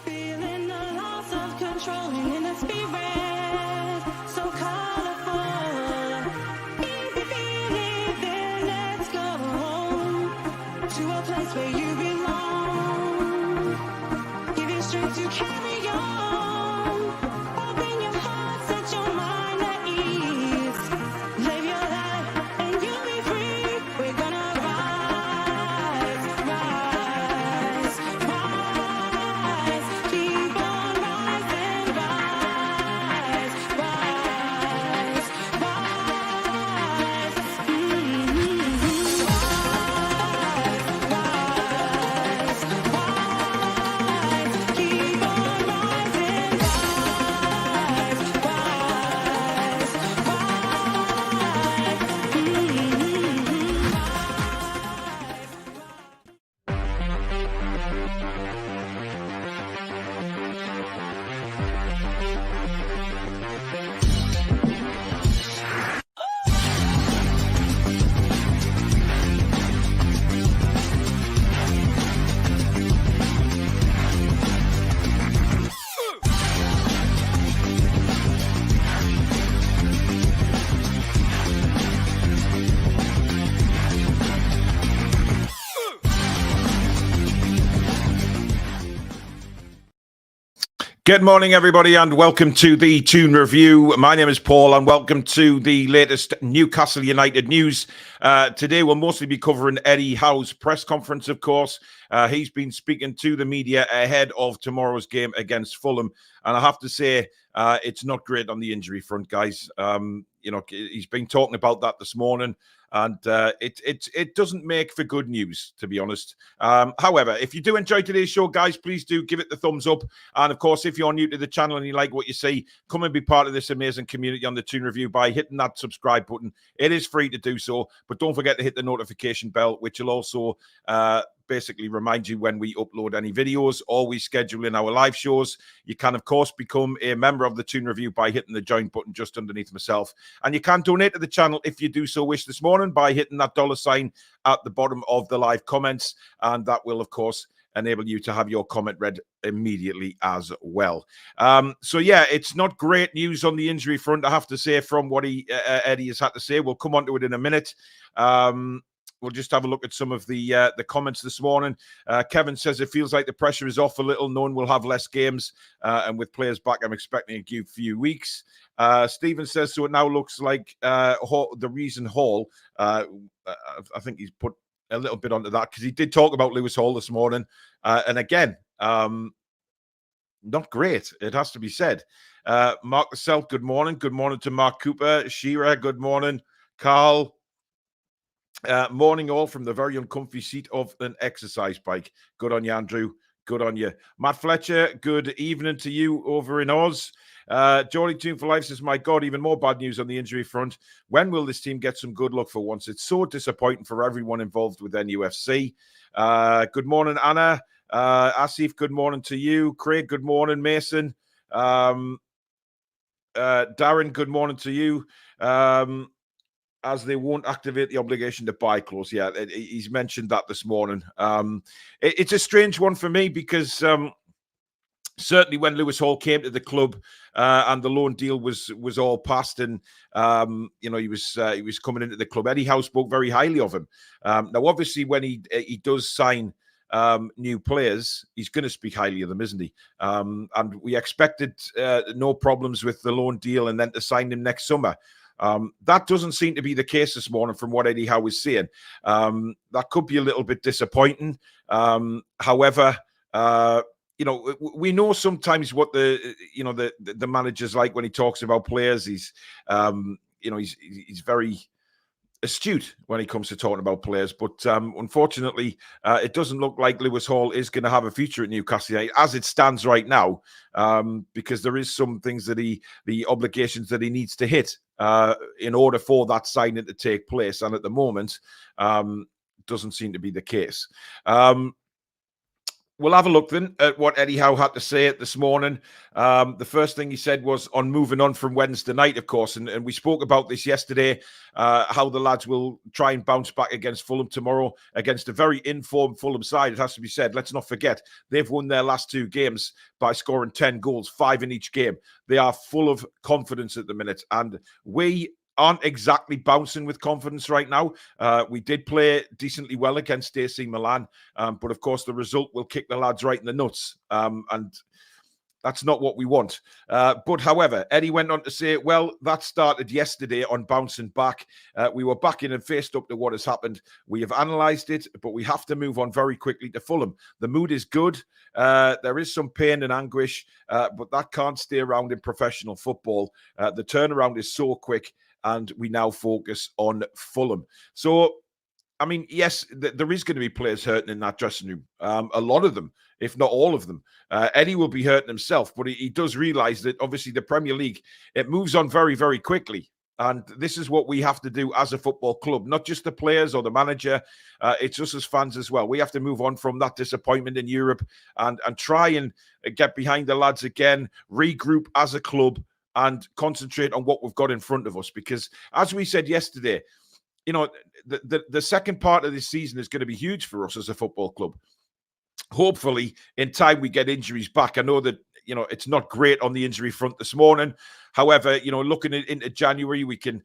Feeling the loss of control in the spirit, so colorful. Easy feeling, then let's go home to a place where you belong. Give you strength to carry on. Open your heart, set your mind at ease. Live your life and you'll be free. We're gonna rise, rise, rise. Keep on rising, rise, rise, rise. Rise, rise. Keep on rising, rise, Good morning, everybody, and welcome to the Toon Review. My name is Paul, and welcome to the latest Newcastle United news. Today, we'll mostly be covering Eddie Howe's press conference, of course. He's been speaking to the media ahead of tomorrow's game against Fulham, and I have to say, it's not great on the injury front, guys. He's been talking about that this morning, and it doesn't make for good news, to be honest. However, if you do enjoy today's show, guys, please do give it the thumbs up. And of course, if you're new to the channel and you like what you see, come and be part of this amazing community on the Toon Review by hitting that subscribe button. It is free to do so, but don't forget to hit the notification bell, which will also basically remind you when we upload any videos or we schedule in our live shows. You can, of course, become a member of the Toon Review by hitting the join button just underneath myself. And you can donate to the channel if you do so wish this morning by hitting that $sign at the bottom of the live comments. And that will, of course, enable you to have your comment read immediately as well. So yeah, it's not great news on the injury front, I have to say, from what Eddie has had to say. We'll come on to it in a minute. We'll just have a look at some of the comments this morning. Kevin says it feels like the pressure is off a little. No one will have less games. And with players back, I'm expecting a few weeks. Stephen says, so it now looks like the reason Hall, I think he's put a little bit onto that because he did talk about Lewis Hall this morning. And again, not great, it has to be said. Mark the Self, good morning. Good morning to Mark Cooper. Shira, good morning. Carl, morning all from the very uncomfy seat of an exercise bike. Good on you, Andrew. Good on you. Matt Fletcher, good evening to you over in Oz. Johnny Toon for Life says, my God, even more bad news on the injury front. When will this team get some good luck for once? It's so disappointing for everyone involved with NUFC. Good morning, Anna. Asif, good morning to you. Craig, good morning. Mason. Darren, good morning to you. As they won't activate the obligation to buy clause. Yeah, he's mentioned that this morning. It's a strange one for me because certainly when Lewis Hall came to the club and the loan deal was all passed, and he was coming into the club, Eddie Howe spoke very highly of him. Now, obviously, when he does sign new players, he's going to speak highly of them, isn't he? And we expected no problems with the loan deal and then to sign him next summer. That doesn't seem to be the case this morning from what Eddie Howe was saying. That could be a little bit disappointing. However, we know sometimes what the manager's like when he talks about players. He's very astute when he comes to talking about players, but unfortunately, it doesn't look like Lewis Hall is going to have a future at Newcastle United as it stands right now, because there is some things that the obligations that he needs to hit in order for that signing to take place, and at the moment, doesn't seem to be the case. We'll have a look then at what Eddie Howe had to say this morning. The first thing he said was on moving on from Wednesday night, of course, and we spoke about this yesterday, how the lads will try and bounce back against Fulham tomorrow, against a very informed Fulham side, it has to be said. Let's not forget, they've won their last 2 games by scoring 10 goals, 5 in each game. They are full of confidence at the minute, and we aren't exactly bouncing with confidence right now. We did play decently well against AC Milan, but of course the result will kick the lads right in the nuts, and that's not what we want. But however, Eddie went on to say, well, that started yesterday on bouncing back. We were back in and faced up to what has happened. We have analysed it, but we have to move on very quickly to Fulham. The mood is good. There is some pain and anguish, but that can't stay around in professional football. The turnaround is so quick, and we now focus on Fulham. So, I mean, yes, there is going to be players hurting in that dressing room. A lot of them, if not all of them. Eddie will be hurting himself, but he does realise that obviously the Premier League, it moves on very, very quickly. And this is what we have to do as a football club, not just the players or the manager. It's us as fans as well. We have to move on from that disappointment in Europe and try and get behind the lads again, regroup as a club, and concentrate on what we've got in front of us. Because as we said yesterday, you know, the second part of this season is going to be huge for us as a football club. Hopefully, in time, we get injuries back. I know that, you know, it's not great on the injury front this morning. However, you know, looking into January, we can,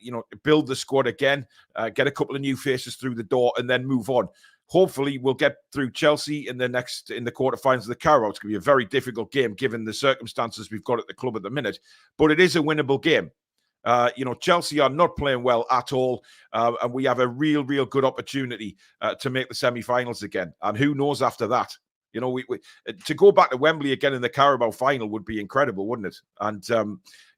you know, build the squad again, get a couple of new faces through the door, and then move on. Hopefully, we'll get through Chelsea in the quarterfinals of the Carabao. It's going to be a very difficult game given the circumstances we've got at the club at the minute, but it is a winnable game. You know, Chelsea are not playing well at all, and we have a real good opportunity to make the semi-finals again. And who knows after that? You know, we to go back to Wembley again in the Carabao final would be incredible, wouldn't it? And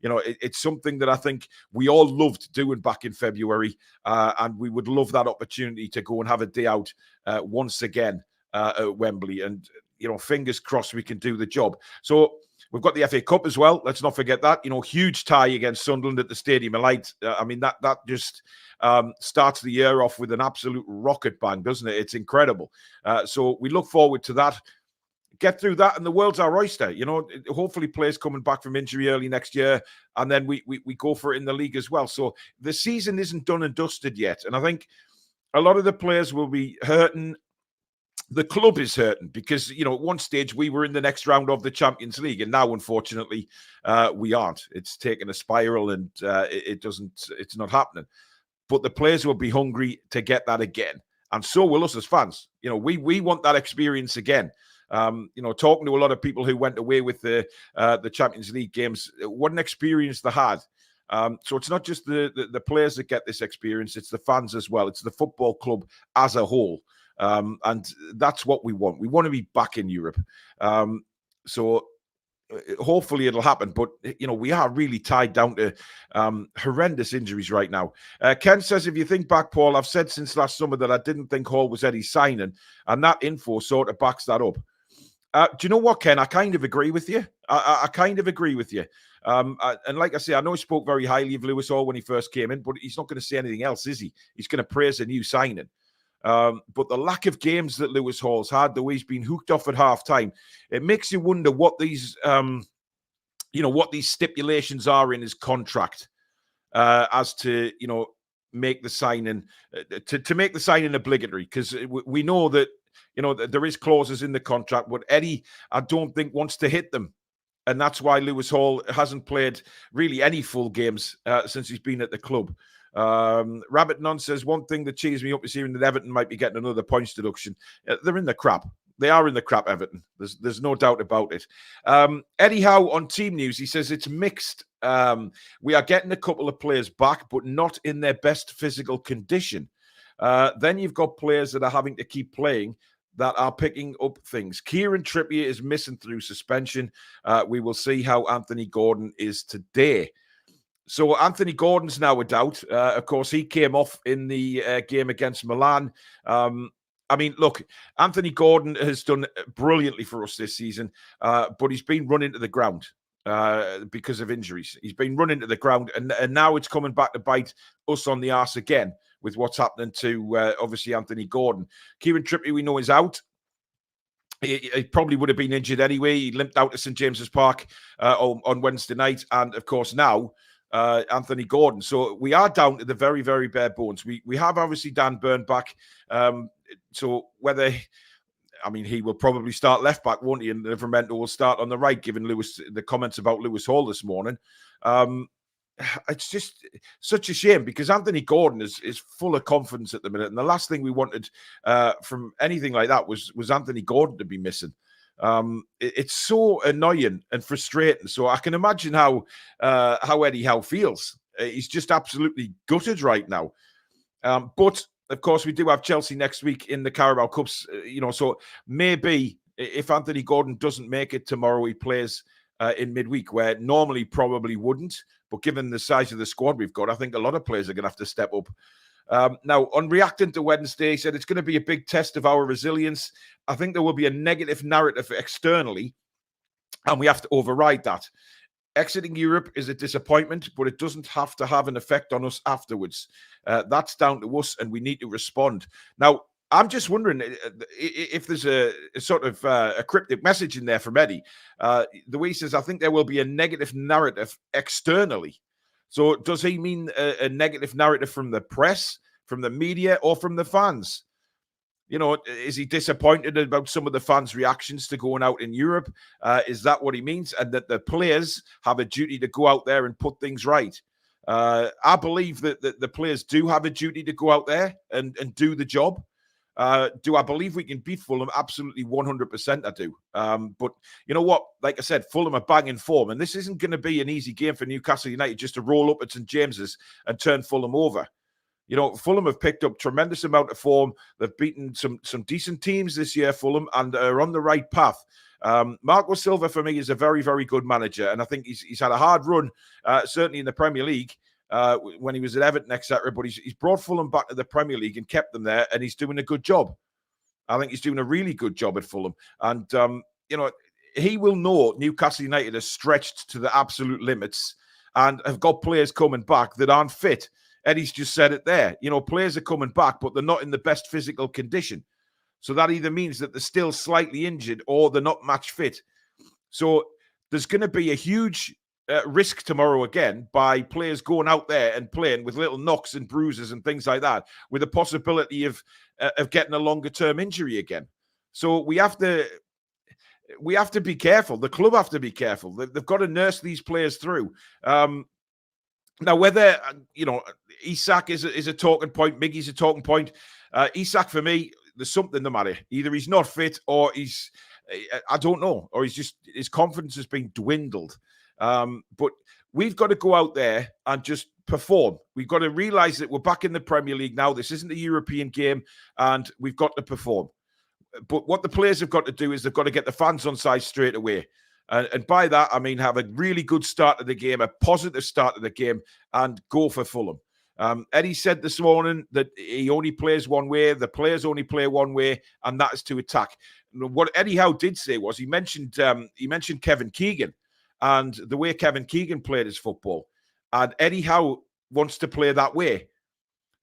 you know, it's something that I think we all loved doing back in February, and we would love that opportunity to go and have a day out once again at Wembley. And you know, fingers crossed we can do the job. So we've got the FA Cup as well. Let's not forget that. You know, huge tie against Sunderland at the Stadium of Light. I mean, that just starts the year off with an absolute rocket bang, doesn't it? It's incredible. So we look forward to that. Get through that, and the world's our oyster. You know, hopefully players coming back from injury early next year, and then we go for it in the league as well. So the season isn't done and dusted yet, and I think a lot of the players will be hurting. The club is hurting because, you know, at one stage we were in the next round of the Champions League, and now, unfortunately, we aren't. It's taken a spiral, and it's not happening. But the players will be hungry to get that again, and so will us as fans. You know, we want that experience again. You know, talking to a lot of people who went away with the Champions League games, what an experience they had. So it's not just the players that get this experience; it's the fans as well. It's the football club as a whole. And that's what we want. We want to be back in Europe. So hopefully it'll happen. But, you know, we are really tied down to horrendous injuries right now. Ken says, if you think back, Paul, I've said since last summer that I didn't think Hall was Eddie's signing, and that info sort of backs that up. Do you know what, Ken? I kind of agree with you. I kind of agree with you. And like I say, I know he spoke very highly of Lewis Hall when he first came in, but he's not going to say anything else, is he? He's going to praise a new signing. But the lack of games that Lewis Hall's had, the way he's been hooked off at half time, it makes you wonder what these, you know, what these stipulations are in his contract as to, you know, make the signing to make the signing obligatory, because we know that, you know, there is clauses in the contract, but Eddie, I don't think, wants to hit them. And that's why Lewis Hall hasn't played really any full games since he's been at the club. Rabbit Non says, one thing that cheers me up is hearing that Everton might be getting another points deduction. They're in the crap. They are in the crap, Everton. There's no doubt about it. Eddie Howe on Team News, he says it's mixed. We are getting a couple of players back, but not in their best physical condition. Then you've got players that are having to keep playing that are picking up things. Kieran Trippier is missing through suspension. We will see how Anthony Gordon is today. So Anthony Gordon's now a doubt. Of course, he came off in the game against Milan. I mean, look, Anthony Gordon has done brilliantly for us this season, but he's been run into the ground because of injuries. He's been run into the ground, and now it's coming back to bite us on the arse again with what's happening to, obviously, Anthony Gordon. Kieran Trippier, we know, is out. He probably would have been injured anyway. He limped out to St James's Park on Wednesday night, and of course now Anthony Gordon. So we are down to the very, very bare bones. We have obviously Dan Burn back. So whether, I mean, he will probably start left back, won't he? And Livramento will start on the right, given the comments about Lewis Hall this morning. It's just such a shame because Anthony Gordon is full of confidence at the minute, and the last thing we wanted from anything like that was Anthony Gordon to be missing. It's so annoying and frustrating. So I can imagine how Eddie Howe feels. He's just absolutely gutted right now. But of course, we do have Chelsea next week in the Carabao Cups. So maybe if Anthony Gordon doesn't make it tomorrow, he plays in midweek, where normally probably wouldn't. But given the size of the squad we've got, I think a lot of players are going to have to step up. Now, on reacting to Wednesday, he said it's going to be a big test of our resilience. I think there will be a negative narrative externally, and we have to override that. Exiting Europe is a disappointment, but it doesn't have to have an effect on us afterwards. That's down to us, and we need to respond. Now, I'm just wondering if there's a sort of a cryptic message in there from Eddie. The way he says, I think there will be a negative narrative externally. So does he mean a negative narrative from the press, from the media, or from the fans? Is he disappointed about some of the fans' reactions to going out in Europe? Is that what he means? And that the players have a duty to go out there and put things right? I believe that the players do have a duty to go out there and do the job. Do I believe we can beat Fulham? Absolutely 100% I do. But you know what? Like I said, Fulham are banging form, and this isn't going to be an easy game for Newcastle United just to roll up at St James's and turn Fulham over. Fulham have picked up tremendous amount of form. They've beaten some decent teams this year, Fulham, and are on the right path. Marco Silva, for me, is a very, very good manager, and I think he's had a hard run, certainly in the Premier League, when he was at Everton, etc. But he's brought Fulham back to the Premier League and kept them there, and he's doing a good job. I think he's doing a really good job at Fulham. And, he will know Newcastle United are stretched to the absolute limits and have got players coming back that aren't fit. Eddie's just said it there. Players are coming back, but they're not in the best physical condition. So that either means that they're still slightly injured or they're not match fit. So there's going to be a huge risk tomorrow again by players going out there and playing with little knocks and bruises and things like that, with a possibility of getting a longer term injury again. So we have to be careful. The club have to be careful. They've got to nurse these players through. Now, whether Isak is a talking point, Miggy's a talking point. Isak, for me, there's something the matter. Either he's not fit or I don't know, or his confidence has been dwindled. But we've got to go out there and just perform. We've got to realize that we're back in the Premier League now. This isn't a European game, and we've got to perform. But what the players have got to do is they've got to get the fans on side straight away. And by that, I mean have a really good start of the game, a positive start of the game, and go for Fulham. Eddie said this morning that he only plays one way, the players only play one way, and that is to attack. What Eddie Howe did say was he mentioned Kevin Keegan and the way Kevin Keegan played his football. And Eddie Howe wants to play that way.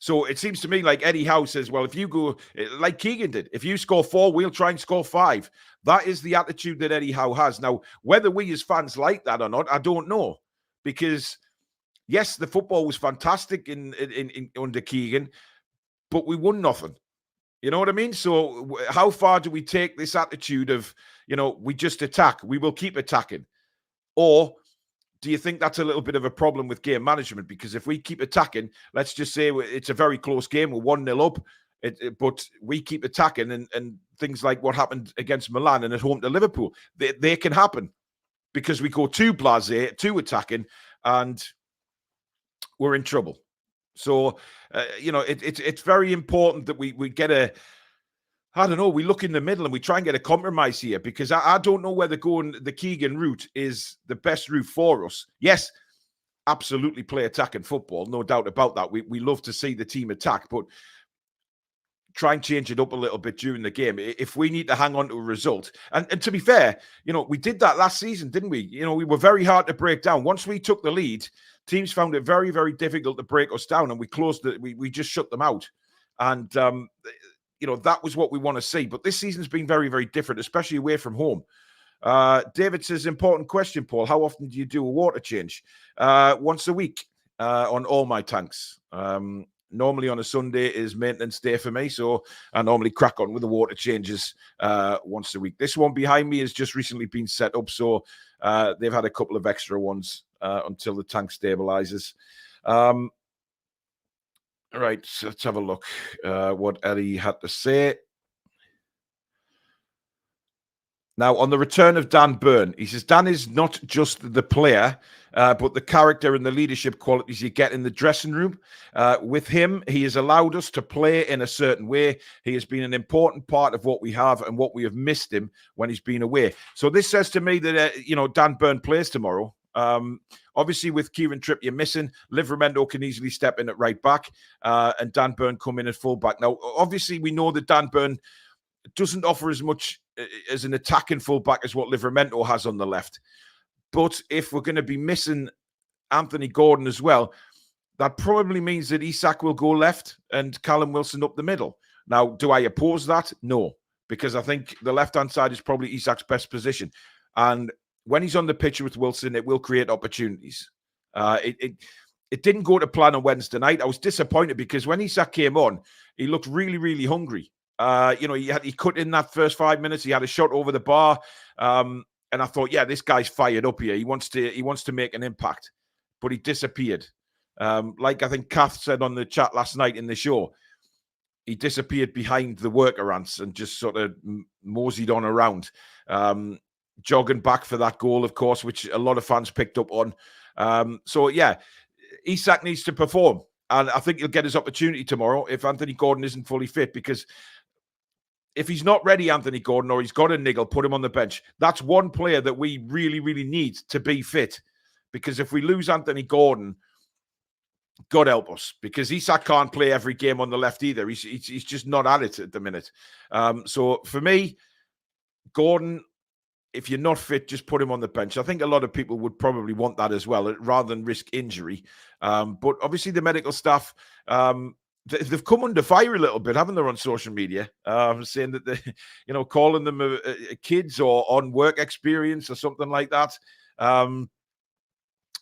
So it seems to me like Eddie Howe says, well, if you go like Keegan did, if you score 4, we'll try and score 5. That is the attitude that Eddie Howe has. Now, whether we as fans like that or not, I don't know. Because, yes, the football was fantastic in under Keegan, but we won nothing. You know what I mean? So how far do we take this attitude of, we just attack, we will keep attacking? Or do you think that's a little bit of a problem with game management? Because if we keep attacking, let's just say it's a very close game, we're 1-0 up, but we keep attacking and things like what happened against Milan and at home to Liverpool, they can happen because we go too blasé, too attacking, and we're in trouble. So, it's very important that we get we look in the middle and we try and get a compromise here, because I don't know whether going the Keegan route is the best route for us. Yes, absolutely play attacking football, no doubt about that. We love to see the team attack, but try and change it up a little bit during the game if we need to hang on to a result. And to be fair, we did that last season, didn't we? We were very hard to break down. Once we took the lead, teams found it very, very difficult to break us down, and we closed it. We just shut them out. And that was what we want to see. But this season's been very, very different, especially away from home. David says, important question, Paul. How often do you do a water change? Once a week on all my tanks. Normally on a Sunday is maintenance day for me, so I normally crack on with the water changes once a week. This one behind me has just recently been set up, so they've had a couple of extra ones until the tank stabilizes. Right, so let's have a look what Eddie had to say. Now, on the return of Dan Burn, he says, Dan is not just the player, but the character and the leadership qualities you get in the dressing room. With him, he has allowed us to play in a certain way. He has been an important part of what we have and what we have missed him when he's been away. So this says to me that, Dan Burn plays tomorrow. Obviously, with Kieran Trippier missing, Livramento can easily step in at right back and Dan Burn come in at full back. Now, obviously, we know that Dan Burn doesn't offer as much as an attacking fullback as what Livramento has on the left. But if we're going to be missing Anthony Gordon as well, that probably means that Isak will go left and Callum Wilson up the middle. Now, do I oppose that? No, because I think the left-hand side is probably Isak's best position. And when he's on the pitch with Wilson, it will create opportunities. It didn't go to plan on Wednesday night. I was disappointed because when Isak came on, he looked really, really hungry. He cut in that first 5 minutes. He had a shot over the bar, and I thought, yeah, this guy's fired up here. He wants to make an impact, but he disappeared. Like I think Kath said on the chat last night in the show, he disappeared behind the worker ants and just sort of moseyed on around, jogging back for that goal, of course, which a lot of fans picked up on. So yeah, Isak needs to perform, and I think he'll get his opportunity tomorrow if Anthony Gordon isn't fully fit, because if he's not ready, Anthony Gordon, or he's got a niggle, put him on the bench. That's one player that we really, really need to be fit. Because if we lose Anthony Gordon, God help us. Because Isak can't play every game on the left either. He's just not at it at the minute. So for me, Gordon, if you're not fit, just put him on the bench. I think a lot of people would probably want that as well, rather than risk injury. But obviously the medical staff... they've come under fire a little bit, haven't they, on social media, saying that they, calling them kids or on work experience or something like that,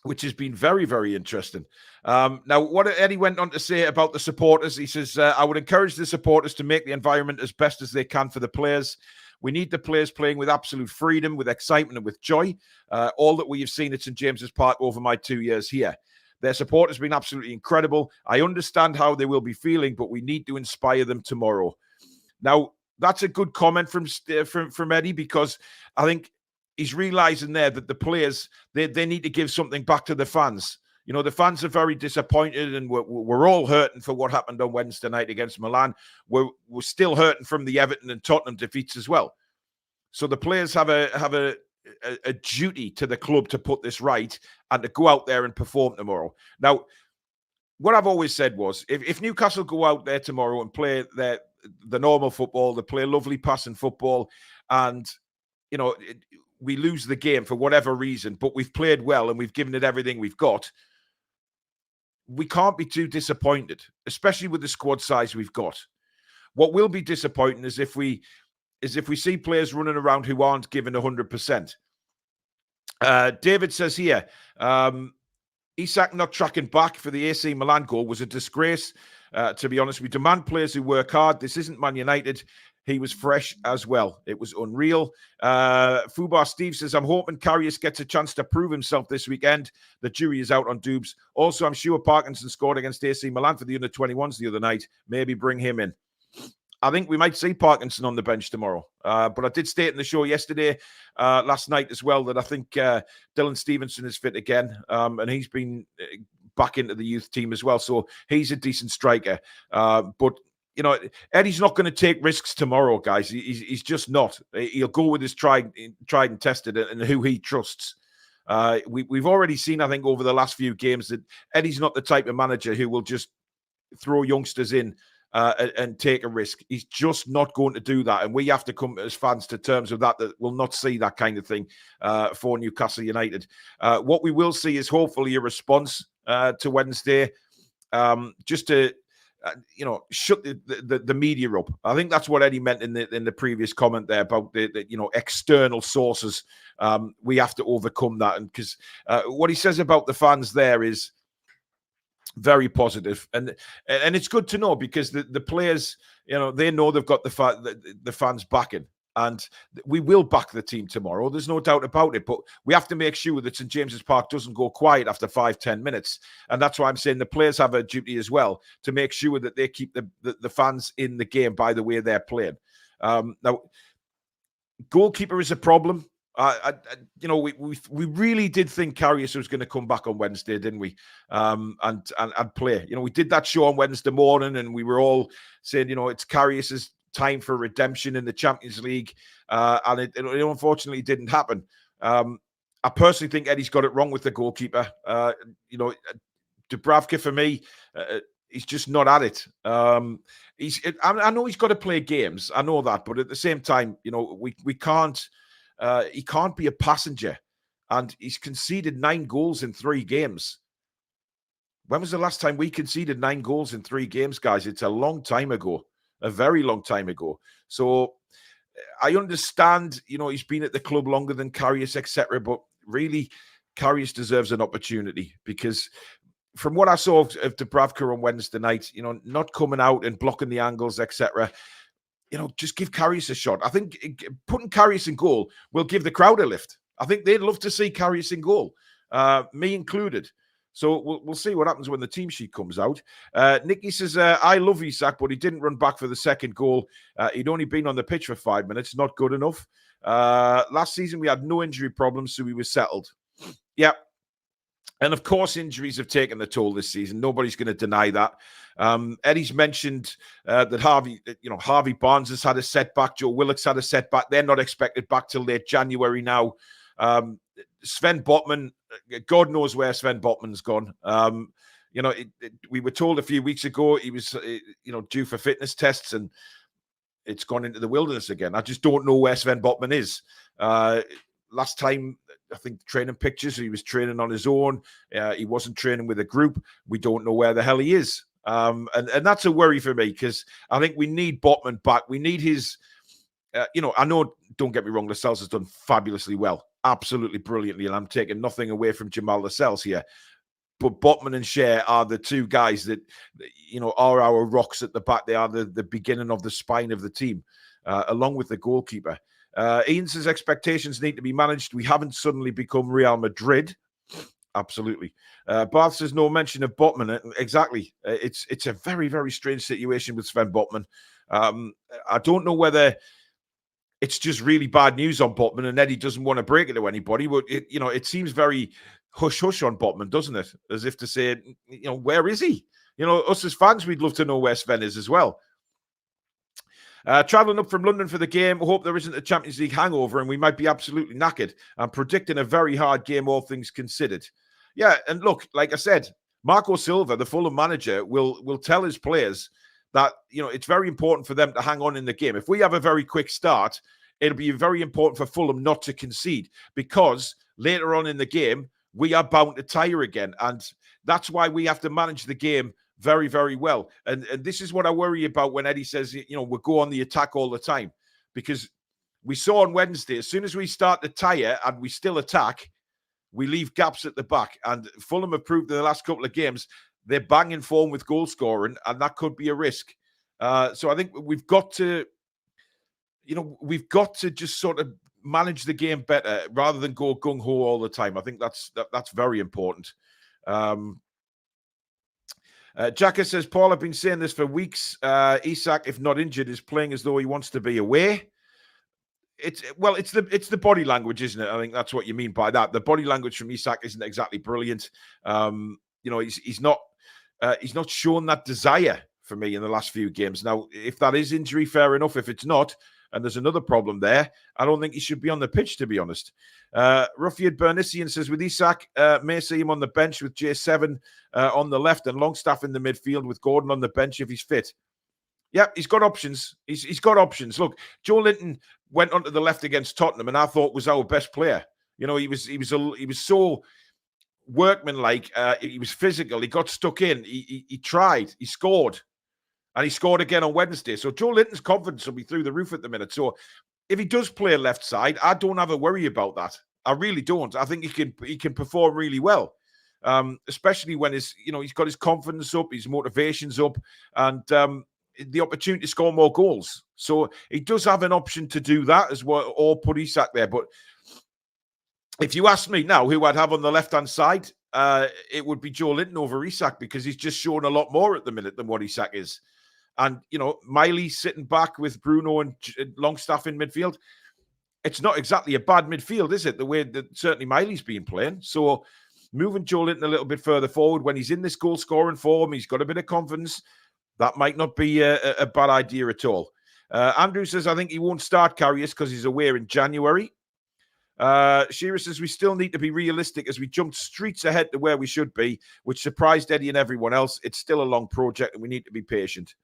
which has been very, very interesting. Now, what Eddie went on to say about the supporters, he says, I would encourage the supporters to make the environment as best as they can for the players. We need the players playing with absolute freedom, with excitement and with joy. All that we have seen at St. James's Park over my 2 years here. Their support has been absolutely incredible. I understand how they will be feeling, but we need to inspire them tomorrow. Now, that's a good comment from Eddie, because I think he's realizing there that the players, they need to give something back to the fans. The fans are very disappointed, and we're all hurting for what happened on Wednesday night against Milan. We're still hurting from the Everton and Tottenham defeats as well. So the players have a duty to the club to put this right and to go out there and perform tomorrow. Now, what I've always said was, if Newcastle go out there tomorrow and play the normal football, they play lovely passing football, and we lose the game for whatever reason, but we've played well and we've given it everything we've got, we can't be too disappointed, especially with the squad size we've got. What will be disappointing is if we see players running around who aren't given 100%. David says here, Isak not tracking back for the AC Milan goal was a disgrace. To be honest, we demand players who work hard. This isn't Man United. He was fresh as well. It was unreal. Fubar Steve says, I'm hoping Karius gets a chance to prove himself this weekend. The jury is out on Dubes. Also, I'm sure Parkinson scored against AC Milan for the under-21s the other night. Maybe bring him in. I think we might see Parkinson on the bench tomorrow. But I did state in the show yesterday, last night as well, that I think Dylan Stevenson is fit again. And he's been back into the youth team as well. So he's a decent striker. But, Eddie's not going to take risks tomorrow, guys. He's just not. He'll go with his tried and tested and who he trusts. We've already seen, I think, over the last few games that Eddie's not the type of manager who will just throw youngsters in and take a risk. He's just not going to do that. And we have to come as fans to terms with that we'll not see that kind of thing for Newcastle United. What we will see is hopefully a response to Wednesday, just to shut the media up. I think that's what Eddie meant in the previous comment there about the external sources. We have to overcome that, and because what he says about the fans there is very positive, and it's good to know, because the players, they know they've got the fans backing. And we will back the team tomorrow. There's no doubt about it. But we have to make sure that St. James's Park doesn't go quiet after 5-10 minutes. And that's why I'm saying the players have a duty as well to make sure that they keep the fans in the game by the way they're playing. Now, goalkeeper is a problem. We really did think Karius was going to come back on Wednesday, didn't we? And play. We did that show on Wednesday morning, and we were all saying, it's Karius's time for redemption in the Champions League, and it unfortunately didn't happen. I personally think Eddie's got it wrong with the goalkeeper. Dubravka, for me, he's just not at it. I know he's got to play games. I know that, but at the same time, we can't. He can't be a passenger, and he's conceded 9 goals in 3 games. When was the last time we conceded 9 goals in 3 games, guys? It's a long time ago. A very long time ago. So I understand, he's been at the club longer than Karius, etc. But really, Karius deserves an opportunity, because from what I saw of Dubravka on Wednesday night, not coming out and blocking the angles, etc. Just give Karius a shot. I think putting Karius in goal will give the crowd a lift. I think they'd love to see Karius in goal, me included. So we'll see what happens when the team sheet comes out. Nicky says, I love Isak, but he didn't run back for the second goal. He'd only been on the pitch for 5 minutes. Not good enough. Last season, we had no injury problems, so we were settled. Yeah. And of course, injuries have taken the toll this season. Nobody's going to deny that. Eddie's mentioned that Harvey Barnes has had a setback. Joe Willock's had a setback. They're not expected back till late January now. Sven Botman, God knows where Sven Botman's gone. We were told a few weeks ago he was, due for fitness tests, and it's gone into the wilderness again. I just don't know where Sven Botman is. Last time, I think, training pictures, he was training on his own. He wasn't training with a group. We don't know where the hell he is. And that's a worry for me, because I think we need Botman back. We need his, I know, don't get me wrong, Lascelles has done fabulously well. Absolutely brilliantly. And I'm taking nothing away from Jamal Lascelles here. But Botman and Shea are the 2 guys that, are our rocks at the back. They are the beginning of the spine of the team, along with the goalkeeper. Ian says expectations need to be managed. We haven't suddenly become Real Madrid. Absolutely. Bath says no mention of Botman. Exactly. It's a very, very strange situation with Sven Botman. I don't know whether it's just really bad news on Botman and Eddie doesn't want to break it to anybody. But it seems very hush-hush on Botman, doesn't it? As if to say, where is he? Us as fans, we'd love to know where Sven is as well. Travelling up from London for the game. Hope there isn't a Champions League hangover and we might be absolutely knackered. I'm predicting a very hard game, all things considered. Yeah, and look, like I said, Marco Silva, the Fulham manager, will tell his players that, it's very important for them to hang on in the game. If we have a very quick start, it'll be very important for Fulham not to concede, because later on in the game, we are bound to tire again. And that's why we have to manage the game very, very well. And this is what I worry about when Eddie says, we'll go on the attack all the time. Because we saw on Wednesday, as soon as we start to tire and we still attack, we leave gaps at the back. And Fulham have proved in the last couple of games, they're banging form with goal scoring, and that could be a risk. So I think we've got to just sort of manage the game better rather than go gung-ho all the time. I think that's very important. Jacka says, Paul, I've been saying this for weeks. Isak, if not injured, is playing as though he wants to be away. It's the body language, isn't it? I think that's what you mean by that. The body language from Isak isn't exactly brilliant. He's not shown that desire for me in the last few games. Now, if that is injury, fair enough. If it's not, and there's another problem there, I don't think he should be on the pitch, to be honest. Ruffiad Bernician says, with Isak, may see him on the bench with J7 on the left and Longstaff in the midfield with Gordon on the bench if he's fit. Yeah, he's got options. He's got options. Look, Joe Linton went onto the left against Tottenham and I thought was our best player. He was so workmanlike. He was physical. He got stuck in. He tried. He scored. And he scored again on Wednesday. So Joe Linton's confidence will be through the roof at the minute. So if he does play left side, I don't have a worry about that. I really don't. I think he can perform really well, especially when he's got his confidence up, his motivation's up, and the opportunity to score more goals. So he does have an option to do that as well, or put Isak there. But if you ask me now who I'd have on the left-hand side, it would be Joe Linton over Isak, because he's just shown a lot more at the minute than what Isak is. And, Miley sitting back with Bruno and Longstaff in midfield. It's not exactly a bad midfield, is it? The way that certainly Miley's been playing. So moving Joe Linton a little bit further forward when he's in this goal-scoring form, he's got a bit of confidence. That might not be a bad idea at all. Andrew says, I think he won't start Karius because he's away in January. Shearer says, we still need to be realistic as we jumped streets ahead to where we should be, which surprised Eddie and everyone else. It's still a long project and we need to be patient.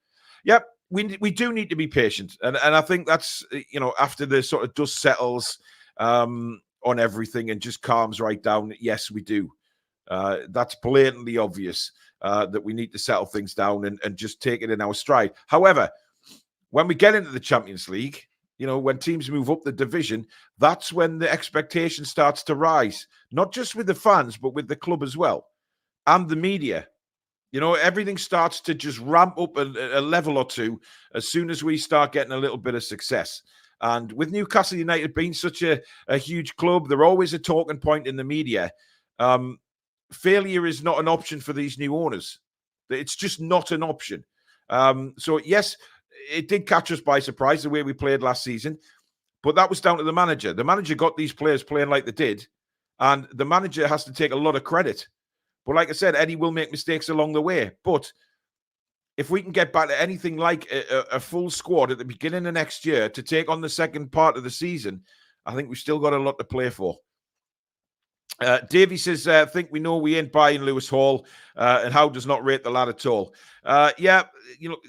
Yep, we do need to be patient. And I think that's, after the sort of dust settles on everything and just calms right down, yes, we do. That's blatantly obvious that we need to settle things down and just take it in our stride. However, when we get into the Champions League, when teams move up the division, that's when the expectation starts to rise, not just with the fans, but with the club as well and the media. Everything starts to just ramp up a level or two as soon as we start getting a little bit of success. And with Newcastle United being such a huge club, they're always a talking point in the media. Failure is not an option for these new owners. It's just not an option. So, yes, it did catch us by surprise the way we played last season, but that was down to the manager. The manager got these players playing like they did, and the manager has to take a lot of credit. But like I said, Eddie will make mistakes along the way. But if we can get back to anything like a full squad at the beginning of next year to take on the second part of the season, I think we've still got a lot to play for. Davey says, I think we know we ain't buying Lewis Hall, and Howe does not rate the lad at all.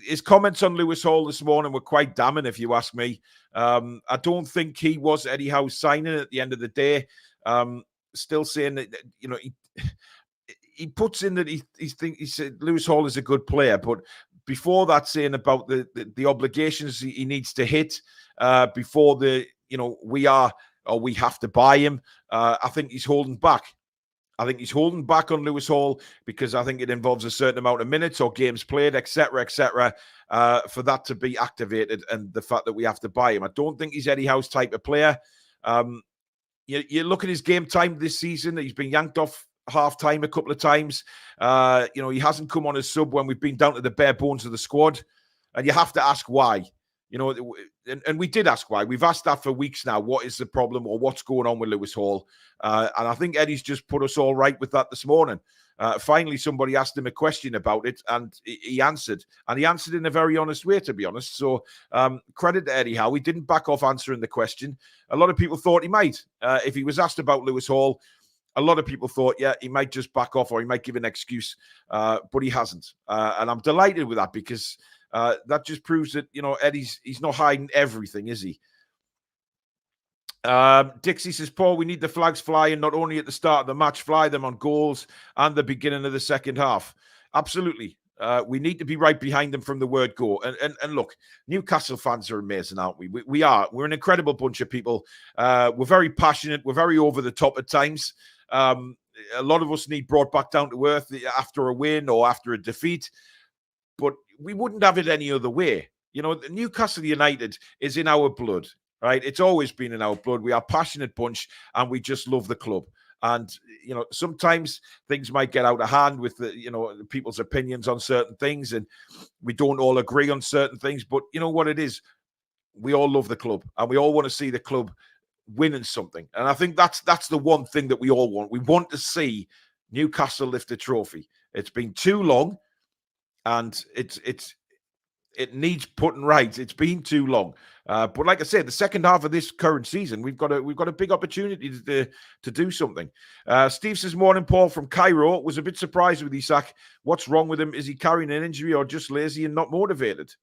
His comments on Lewis Hall this morning were quite damning, if you ask me. I don't think he was Eddie Howe's signing at the end of the day. Still saying that, he puts in that he said Lewis Hall is a good player, but before that, saying about the obligations he needs to hit before we have to buy him. I think he's holding back. I think he's holding back on Lewis Hall because I think it involves a certain amount of minutes or games played, etc., for that to be activated, and the fact that we have to buy him. I don't think he's Eddie Howe's type of player. You look at his game time this season; he's been yanked off half-time a couple of times. He hasn't come on as sub when we've been down to the bare bones of the squad, and you have to ask why. And we did ask why. We've asked that for weeks now. What is the problem, or what's going on with Lewis Hall? And I think Eddie's just put us all right with that this morning. Finally, somebody asked him a question about it, and he answered. And he answered in a very honest way, to be honest. So credit to Eddie Howe. He didn't back off answering the question. A lot of people thought he might. If he was asked about Lewis Hall, a lot of people thought, yeah, he might just back off or he might give an excuse, but he hasn't. And I'm delighted with that because that just proves that, he's not hiding everything, is he? Dixie says, Paul, we need the flags flying, not only at the start of the match, fly them on goals and the beginning of the second half. Absolutely. We need to be right behind them from the word go. And look, Newcastle fans are amazing, aren't we? We are. We're an incredible bunch of people. We're very passionate. We're very over the top at times. A lot of us need brought back down to earth after a win or after a defeat, but we wouldn't have it any other way. Newcastle United is in our blood, right? It's always been in our blood. We are a passionate bunch and we just love the club. And, sometimes things might get out of hand with people's opinions on certain things, and we don't all agree on certain things, but you know what it is? We all love the club and we all want to see the club winning something. And I think that's the one thing that we all want. We want to see Newcastle lift a trophy. It's been too long and it needs putting right. It's been too long. But like I said, the second half of this current season, we've got a big opportunity to do something. Steve says, morning, Paul from Cairo. Was a bit surprised with Isak. What's wrong with him? Is he carrying an injury or just lazy and not motivated?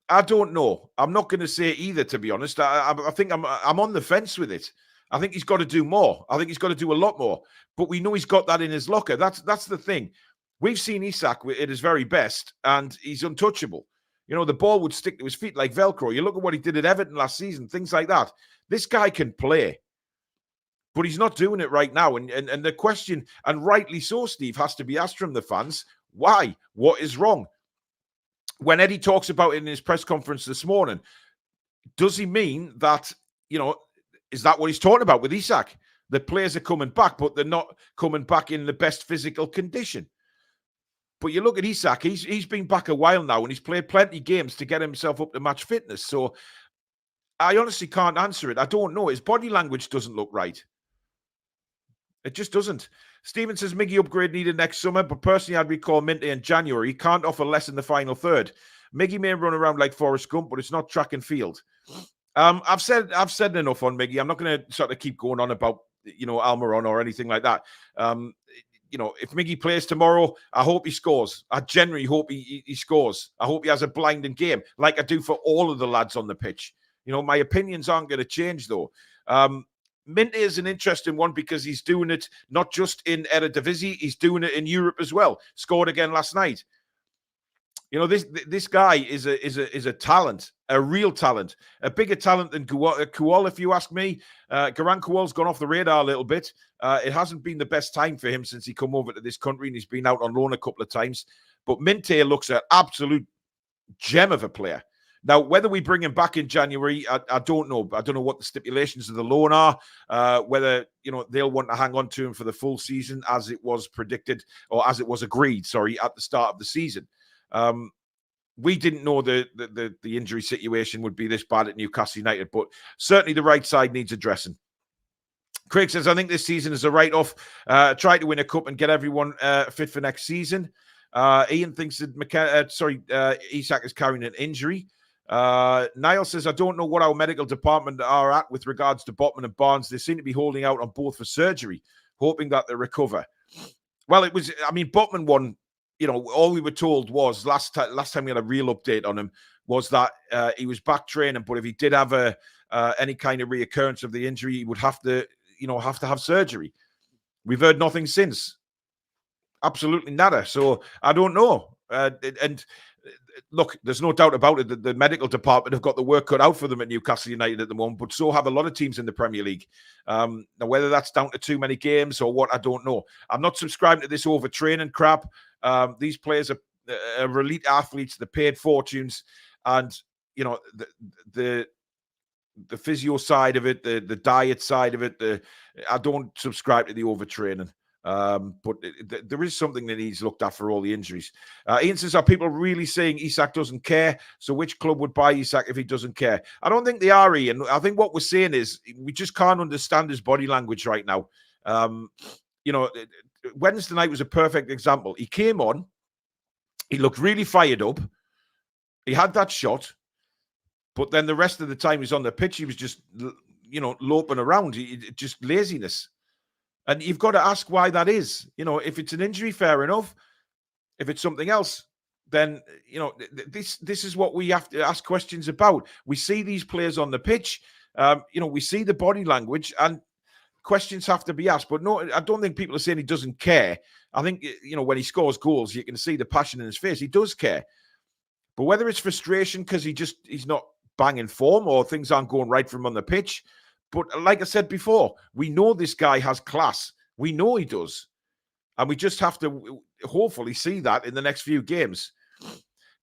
I don't know. I'm not going to say either, to be honest. I think I'm on the fence with it. I think he's got to do more. I think he's got to do a lot more. But we know he's got that in his locker. That's the thing. We've seen Isak at his very best, and he's untouchable. The ball would stick to his feet like Velcro. You look at what he did at Everton last season, things like that. This guy can play, but he's not doing it right now. And the question, and rightly so, Steve, has to be asked from the fans, why? What is wrong? When Eddie talks about it in his press conference this morning, does he mean that, is that what he's talking about with Isak? The players are coming back, but they're not coming back in the best physical condition. But you look at Isak, he's been back a while now, and he's played plenty of games to get himself up to match fitness. So I honestly can't answer it. I don't know. His body language doesn't look right. It just doesn't. Stephen says, Miggy upgrade needed next summer, but personally I'd recall Minte in January. He can't offer less in the final third. Miggy may run around like Forrest Gump, but it's not track and field. I've said enough on Miggy. I'm not going to sort of keep going on about, Almiron or anything like that. If Miggy plays tomorrow, I hope he scores. I genuinely hope he scores. I hope he has a blinding game, like I do for all of the lads on the pitch. My opinions aren't going to change, though. Minte is an interesting one because he's doing it not just in Eredivisie, he's doing it in Europe as well. Scored again last night. This guy is a talent, a real talent, a bigger talent than Kuol, if you ask me. Garang Kuol's gone off the radar a little bit. It hasn't been the best time for him since he come over to this country, and he's been out on loan a couple of times. But Minte looks an absolute gem of a player. Now, whether we bring him back in January, I don't know. I don't know what the stipulations of the loan are, whether, they'll want to hang on to him for the full season as it was predicted, or as it was agreed, at the start of the season. We didn't know the injury situation would be this bad at Newcastle United, but certainly the right side needs addressing. Craig says, I think this season is a write-off. Try to win a cup and get everyone fit for next season. Ian thinks that Isak is carrying an injury. Niall says, I don't know what our medical department are at with regards to Botman and Barnes. They seem to be holding out on both for surgery, hoping that they recover. Well, Botman won. All we were told was last time we had a real update on him was that he was back training, but if he did have any kind of reoccurrence of the injury, he would have to have surgery. We've heard nothing since. Absolutely nada. So I don't know. And look, there's no doubt about it that the medical department have got the work cut out for them at Newcastle United at the moment, but so have a lot of teams in the Premier League. Now, whether that's down to too many games or what, I don't know. I'm not subscribing to this overtraining crap. These players are elite athletes. They're paid fortunes, and the physio side of it, the diet side of it. I don't subscribe to the overtraining. But there is something that needs looked at for all the injuries. Ian says, are people really saying Isak doesn't care? So which club would buy Isak if he doesn't care? I don't think they are, Ian. I think what we're saying is we just can't understand his body language right now. Wednesday night was a perfect example. He came on, he looked really fired up. He had that shot, but then the rest of the time he's on the pitch, he was just, loping around. Just laziness. And you've got to ask why that is. If it's an injury, fair enough. If it's something else, then, this is what we have to ask questions about. We see these players on the pitch. We see the body language, and questions have to be asked. But no, I don't think people are saying he doesn't care. I think, when he scores goals, you can see the passion in his face. He does care. But whether it's frustration because he's not banging form or things aren't going right for him on the pitch. But like I said before, we know this guy has class. We know he does. And we just have to hopefully see that in the next few games.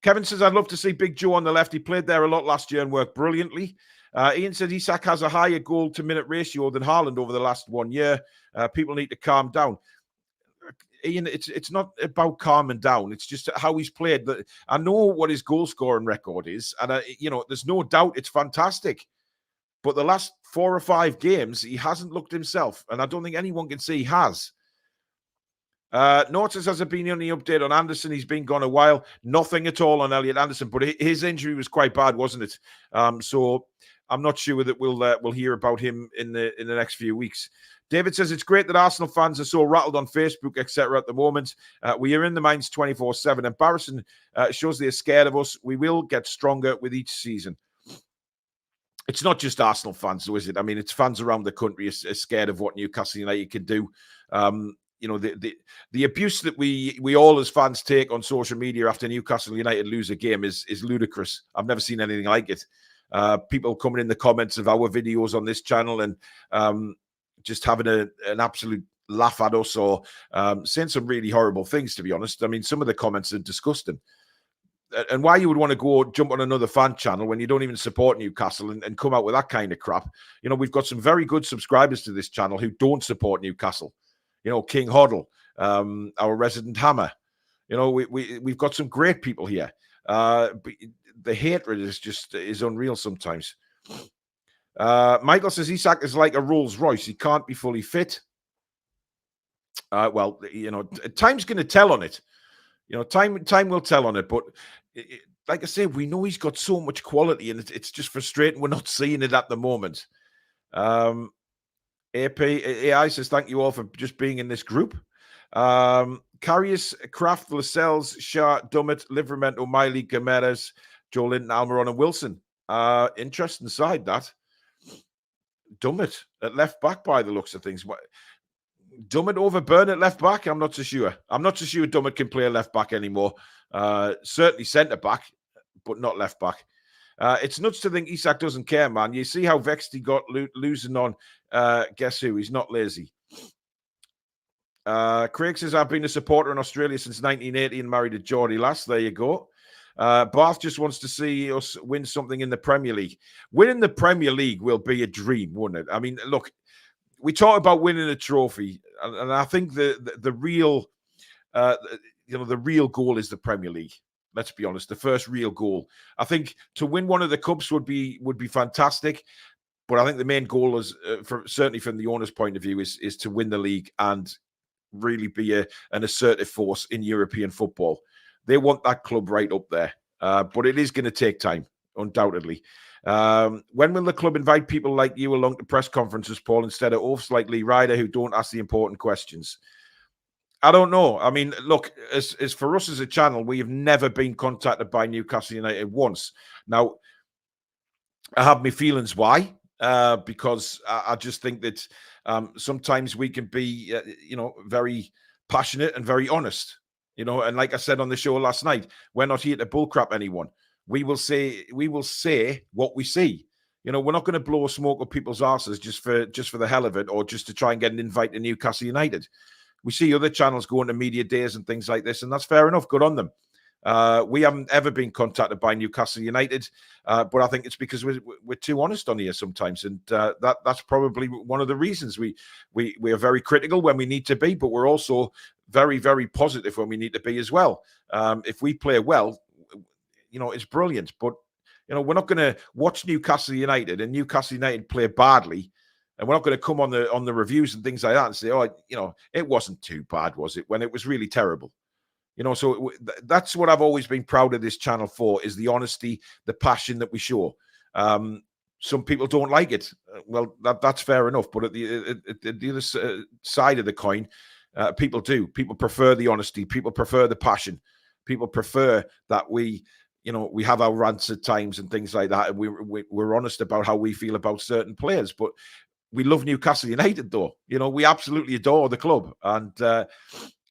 Kevin says, I'd love to see Big Joe on the left. He played there a lot last year and worked brilliantly. Ian said, Isak has a higher goal-to-minute ratio than Haaland over the last 1 year. People need to calm down. Ian, it's not about calming down. It's just how he's played. I know what his goal-scoring record is. And, there's no doubt it's fantastic. But the last 4 or 5 games, he hasn't looked himself. And I don't think anyone can say he has. Notice, has there been any update on Anderson? He's been gone a while. Nothing at all on Elliot Anderson. But his injury was quite bad, wasn't it? So I'm not sure that we'll hear about him in the next few weeks. David says, it's great that Arsenal fans are so rattled on Facebook, etc. at the moment. We are in the minds 24/7. Embarrassing shows they are scared of us. We will get stronger with each season. It's not just Arsenal fans, though, is it? I mean, it's fans around the country are scared of what Newcastle United can do. you know, the abuse that we all as fans take on social media after Newcastle United lose a game is ludicrous. I've never seen anything like it. People coming in the comments of our videos on this channel and just having an absolute laugh at us, or saying some really horrible things, to be honest. I mean, some of the comments are disgusting. And why you would want to go jump on another fan channel when you don't even support Newcastle and come out with that kind of crap. You know, we've got some very good subscribers to this channel who don't support Newcastle. You know, King Hoddle, our resident Hammer. You know, we've got some great people here. But the hatred is unreal sometimes. Michael says Isak is like a Rolls Royce. He can't be fully fit. Well, you know, time's going to tell on it. You know, time will tell on it. But like I say, we know he's got so much quality, and it's just frustrating we're not seeing it at the moment. AI says, thank you all for just being in this group. Carrius, Kraft, Lascelles, Shah, Dummett, Livermento, Miley, Gameres, Joe Linton, Almiron, and Wilson. Interesting side, that. Dummett at left back by the looks of things. Dummett over Burn at left back? I'm not so sure. I'm not so sure Dummett can play a left back anymore. Certainly centre back, but not left back. It's nuts to think Isak doesn't care, man. You see how vexed he got losing on guess who? He's not lazy. Craig says, I've been a supporter in Australia since 1980 and married a Geordie lass. There you go. Bath just wants to see us win something in the Premier League. Winning the Premier League will be a dream, wouldn't it? I mean, look, we talk about winning a trophy, and I think the real, the real goal is the Premier League. Let's be honest, the first real goal. I think to win one of the cups would be fantastic, but I think the main goal is, certainly from the owner's point of view, is to win the league and really be an assertive force in European football. They want that club right up there, but it is going to take time, undoubtedly. When will the club invite people like you along to press conferences, Paul, instead of oafs like Lee Ryder who don't ask the important questions? I don't know. I mean, look, as for us as a channel, we have never been contacted by Newcastle United once. Now, I have my feelings why, because I just think that sometimes we can be, very passionate and very honest, and like I said on the show last night, we're not here to bullcrap anyone. We will say what we see. We're not going to blow smoke up people's arses just for the hell of it, or just to try and get an invite to Newcastle United. We see other channels going to media days and things like this, and that's fair enough. Good on them. We haven't ever been contacted by Newcastle United, but I think it's because we're too honest on here sometimes, and that's probably one of the reasons we are very critical when we need to be, but we're also very, very positive when we need to be as well. If we play well, it's brilliant, but we're not going to watch Newcastle United and Newcastle United play badly, and we're not going to come on the reviews and things like that and say, it wasn't too bad, was it? When it was really terrible. So that's what I've always been proud of this channel for, is the honesty, the passion that we show. Some people don't like it. Well, that's fair enough. But at the other side of the coin, people do. People prefer the honesty. People prefer the passion. People prefer that we have our rants at times and things like that. And we're honest about how we feel about certain players. But we love Newcastle United, though. We absolutely adore the club. And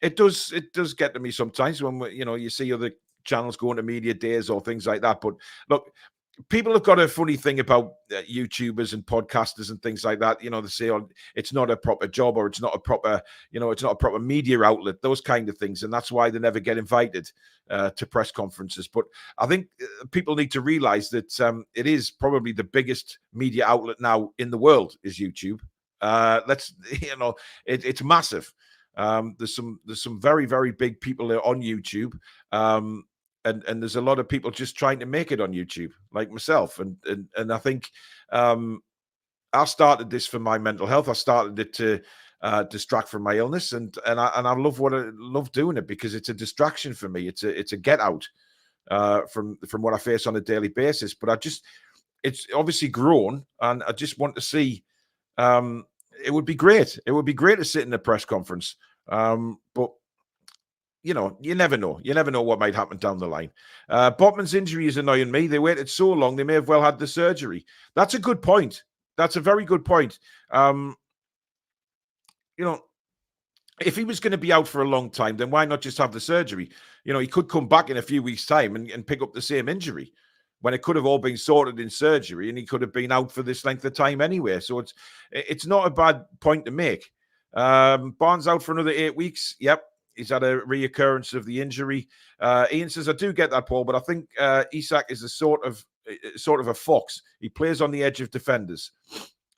it does get to me sometimes when you see other channels going to media days or things like that. But look, people have got a funny thing about YouTubers and podcasters and things like that. They say, it's not a proper job, or it's not a proper, it's not a proper media outlet, those kind of things. And that's why they never get invited to press conferences. But I think people need to realize that it is probably the biggest media outlet now in the world is YouTube. It's massive. There's some very, very big people there on YouTube. And there's a lot of people just trying to make it on YouTube, like myself. And I think I started this for my mental health. I started it to distract from my illness, and I love doing it because it's a distraction for me. It's a get out from what I face on a daily basis. But it's obviously grown, and I just want to see. It would be great. It would be great to sit in a press conference, but. You never know. You never know what might happen down the line. Botman's injury is annoying me. They waited so long, they may have well had the surgery. That's a good point. That's a very good point. if he was going to be out for a long time, then why not just have the surgery? He could come back in a few weeks' time and pick up the same injury when it could have all been sorted in surgery, and he could have been out for this length of time anyway. So it's not a bad point to make. Barnes out for another 8 weeks. Yep. He's had a reoccurrence of the injury. Ian says, I do get that, Paul, but I think Isak is a sort of a fox. He plays on the edge of defenders.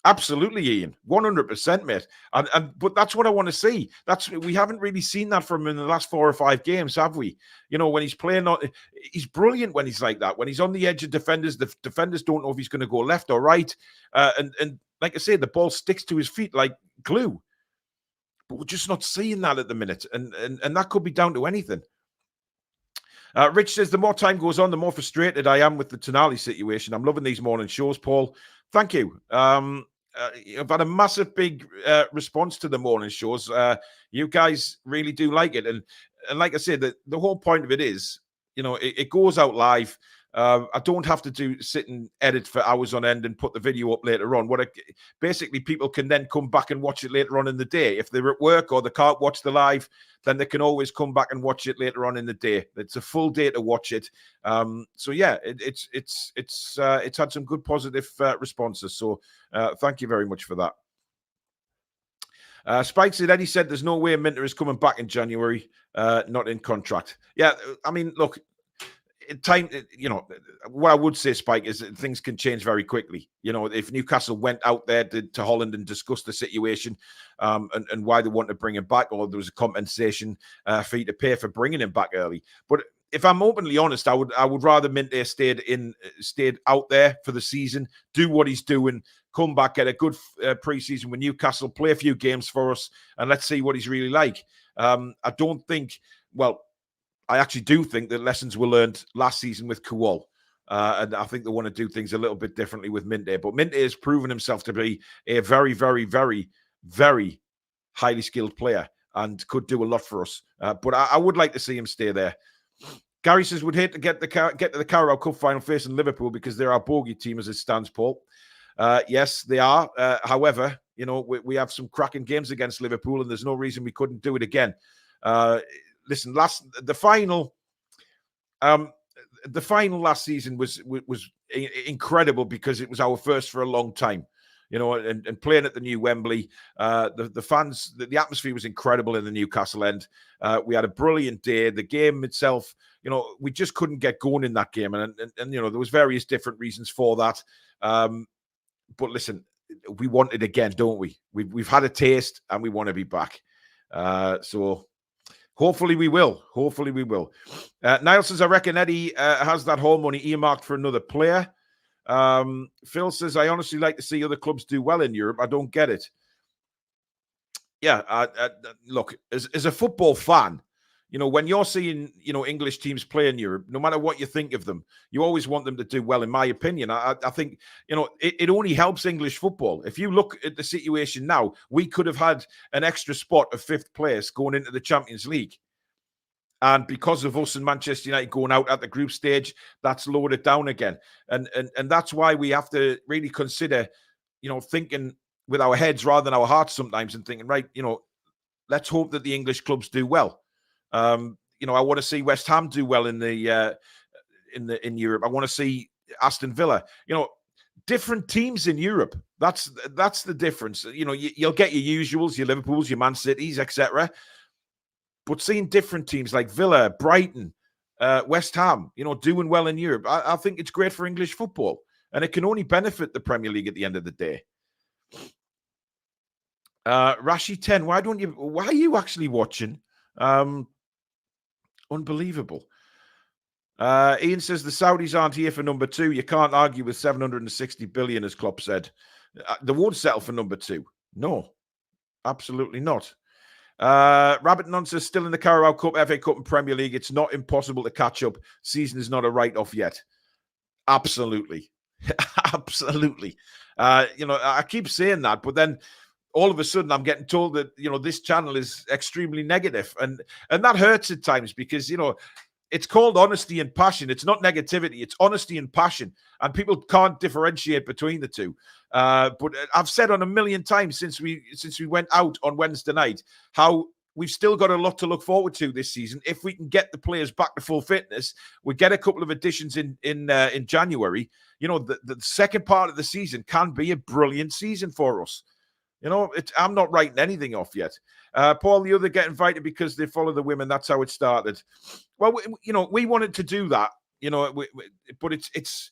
Absolutely, Ian, 100%, mate. But that's what I want to see. We haven't really seen that from him in the last 4 or 5 games, have we? When he's playing he's brilliant when he's like that. When he's on the edge of defenders, the defenders don't know if he's going to go left or right. And like I said, the ball sticks to his feet like glue. But we're just not seeing that at the minute, and that could be down to anything. Rich says, the more time goes on, the more frustrated I am with the Tonali situation. I'm loving these morning shows, Paul. Thank you. I've had a massive big response to the morning shows. You guys really do like it. And like I said, the whole point of it is, it goes out live. I don't have to sit and edit for hours on end and put the video up later on. Basically, people can then come back and watch it later on in the day. If they're at work or they can't watch the live, then they can always come back and watch it later on in the day. It's a full day to watch it. So yeah, it's had some good positive responses. So thank you very much for that. Spike said, Eddie said there's no way Minter is coming back in January, not in contract. Yeah, I mean, look, what I would say, Spike, is that things can change very quickly. If Newcastle went out there to Holland and discussed the situation and why they want to bring him back, or there was a compensation fee to pay for bringing him back early. But if I'm openly honest, I would rather Minter stayed out there for the season, do what he's doing, come back, get a good pre-season with Newcastle, play a few games for us, and let's see what he's really like. I actually do think that lessons were learned last season with Kowal. And I think they want to do things a little bit differently with Minter. But Minter has proven himself to be a very, very, very, very highly skilled player and could do a lot for us. But I would like to see him stay there. Gary says, would hate to get to the Carabao Cup final facing Liverpool because they're our bogey team as it stands, Paul. Yes, they are. However, we have some cracking games against Liverpool, and there's no reason we couldn't do it again. Listen, the final last season was incredible because it was our first for a long time, and playing at the new Wembley. The fans, the atmosphere was incredible in the Newcastle end. We had a brilliant day. The game itself, we just couldn't get going in that game, and there was various different reasons for that. But listen, we want it again, don't we? We've had a taste, and we want to be back. So. Hopefully we will. Niall says, I reckon Eddie has that whole money earmarked for another player. Phil says, I honestly like to see other clubs do well in Europe. I don't get it. Yeah, look, as a football fan, when you're seeing, English teams play in Europe, no matter what you think of them, you always want them to do well, in my opinion. I think, it only helps English football. If you look at the situation now, we could have had an extra spot of 5th place going into the Champions League. And because of us and Manchester United going out at the group stage, that's lowered it down again. And that's why we have to really consider, thinking with our heads rather than our hearts sometimes, and thinking, right, let's hope that the English clubs do well. I want to see West Ham do well in Europe. I want to see Aston Villa. Different teams in Europe. That's the difference. You'll get your usuals, your Liverpools, your Man Cities, etc. But seeing different teams like Villa, Brighton, West Ham, doing well in Europe, I think it's great for English football, and it can only benefit the Premier League at the end of the day. Rashi 10, why are you actually watching? Unbelievable. Ian says the Saudis aren't here for number 2. You can't argue with 760 billion, as Klopp said. They won't settle for number 2. No, absolutely not. Rabbit Nonsense still in the Carabao Cup, FA Cup and Premier League. It's not impossible to catch up. Season is not a write-off yet. Absolutely. Absolutely. I keep saying that, but then all of a sudden I'm getting told that, this channel is extremely negative. And that hurts at times because, it's called honesty and passion. It's not negativity. It's honesty and passion. And people can't differentiate between the two. But I've said on a million times since we went out on Wednesday night how we've still got a lot to look forward to this season. If we can get the players back to full fitness, we get a couple of additions in January. You know, the second part of the season can be a brilliant season for us. You know, I'm not writing anything off yet. Paul, the other get invited because they follow the women. That's how it started. Well, we wanted to do that. You know, but it's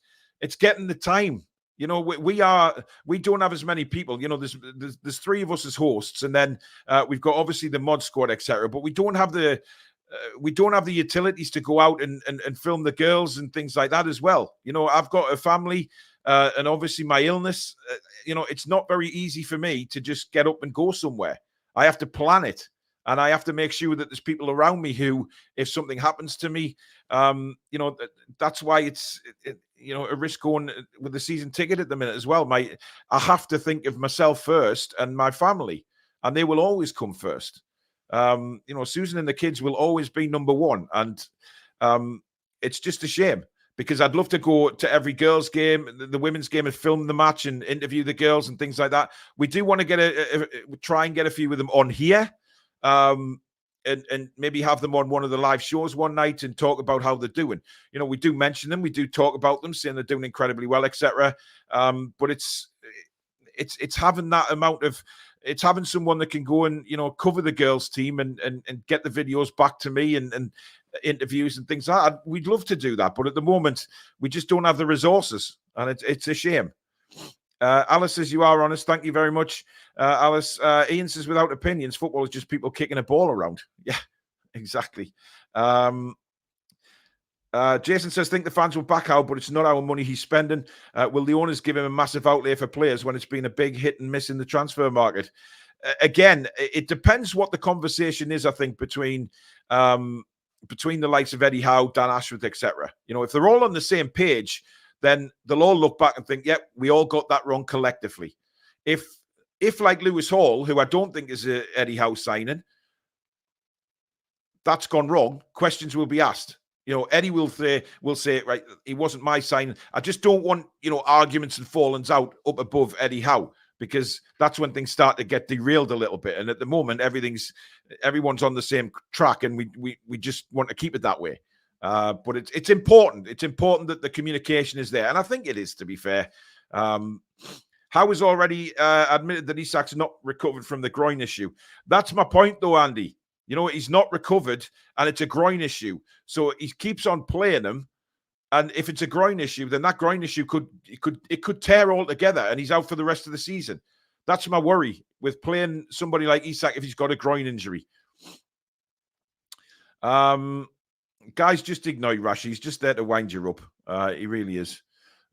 getting the time. You know, we don't have as many people. You know, there's three of us as hosts, and then we've got obviously the mod squad, etc. But we don't have the utilities to go out and film the girls and things like that as well. You know, I've got a family, and obviously my illness. You know, it's not very easy for me to just get up and go somewhere. I have to plan it, and I have to make sure that there's people around me who, if something happens to me, you know, that's why it's you know, a risk going with the season ticket at the minute as well. I have to think of myself first and my family, and they will always come first. You know, Susan and the kids will always be number one, and it's just a shame because I'd love to go to every girls' game, the women's game, and film the match and interview the girls and things like that. We do want to get try and get a few of them on here. And maybe have them on one of the live shows one night and talk about how they're doing. You know, we do mention them, we do talk about them, saying they're doing incredibly well, etc. But it's having that amount of, it's having someone that can go and, you know, cover the girls' team and get the videos back to me and interviews and things like that. We'd love to do that, but at the moment we just don't have the resources, and it's a shame. Alice says, you are honest. Thank you very much, Alice. Ian says, without opinions, football is just people kicking a ball around. Yeah, exactly. Jason says, think the fans will back out, but it's not our money he's spending. Will the owners give him a massive outlay for players when it's been a big hit and miss in the transfer market? Again, it depends what the conversation is, I think, between the likes of Eddie Howe, Dan Ashworth, etc. You know, if they're all on the same page, then they'll all look back and think, yep, we all got that wrong collectively. If like Lewis Hall, who I don't think is a Eddie Howe signing, that's gone wrong, questions will be asked. You know, Eddie will say, right, he wasn't my signing. I just don't want, you know, arguments and fallings out up above Eddie Howe, because that's when things start to get derailed a little bit. And at the moment, everyone's on the same track, and we just want to keep it that way. But it's important. It's important that the communication is there. And I think it is, to be fair. Howe has already admitted that Isak's not recovered from the groin issue. That's my point, though, Andy. You know, he's not recovered, and it's a groin issue. So he keeps on playing him. And if it's a groin issue, then that groin issue could tear altogether, and he's out for the rest of the season. That's my worry with playing somebody like Isak if he's got a groin injury. Guys, just ignore Rashi. He's just there to wind you up. He really is.